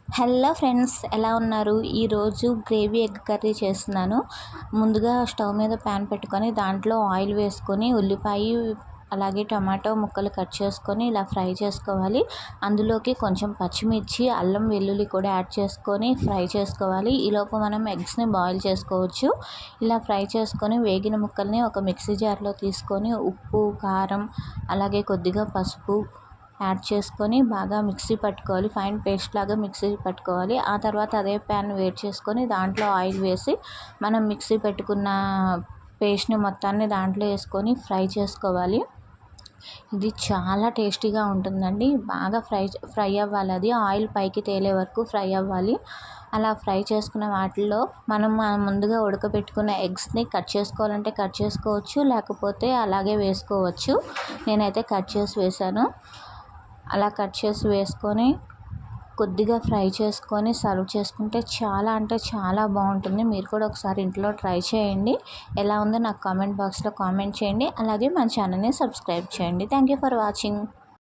Hello friends, ఎలా ఉన్నారు? ఈరోజు గ్రేవీ ఎగ్ కర్రీ చేస్తున్నాను. ముందుగా స్టవ్ మీద ప్యాన్ పెట్టుకొని దాంట్లో ఆయిల్ వేసుకొని ఉల్లిపాయ అలాగే టమాటో ముక్కలు కట్ చేసుకొని ఇలా ఫ్రై చేసుకోవాలి. అందులోకి కొంచెం పచ్చిమిర్చి, అల్లం వెల్లుల్లి కూడా యాడ్ చేసుకొని ఫ్రై చేసుకోవాలి. ఈలోపు మనం ఎగ్స్ని బాయిల్ చేసుకోవచ్చు. ఇలా ఫ్రై చేసుకొని వేగిన ముక్కల్ని ఒక మిక్సీ జార్లో తీసుకొని ఉప్పు, కారం అలాగే కొద్దిగా పసుపు యాడ్ చేసుకొని బాగా మిక్సీ పట్టుకోవాలి. ఫైన్ పేస్ట్ లాగా మిక్సీ పట్టుకోవాలి. ఆ తర్వాత అదే ప్యాన్ వేడి చేసుకొని దాంట్లో ఆయిల్ వేసి మనం మిక్సీ పెట్టుకున్న పేస్ట్ని మొత్తాన్ని దాంట్లో వేసుకొని ఫ్రై చేసుకోవాలి. ఇది చాలా టేస్టీగా ఉంటుందండి. బాగా ఫ్రై అవ్వాలి. అది ఆయిల్ పైకి తేలే వరకు ఫ్రై అవ్వాలి. అలా ఫ్రై చేసుకున్న వాటిల్లో మనం ముందుగా ఉడకబెట్టుకున్న ఎగ్స్ని కట్ చేసుకోవాలంటే కట్ చేసుకోవచ్చు, లేకపోతే అలాగే వేసుకోవచ్చు. నేనైతే కట్ చేసి వేసాను. అలా కట్ చేసి వేసుకొని కొద్దిగా ఫ్రై చేసుకొని సర్వ్ చేసుకుంటే చాలా అంటే చాలా బాగుంటుంది. మీరు కూడా ఒకసారి ఇంట్లో ట్రై చేయండి. ఎలా ఉందో నాకు కామెంట్ బాక్స్లో కామెంట్ చేయండి. అలాగే మన ఛానల్ని సబ్స్క్రైబ్ చేయండి. Thank you for watching.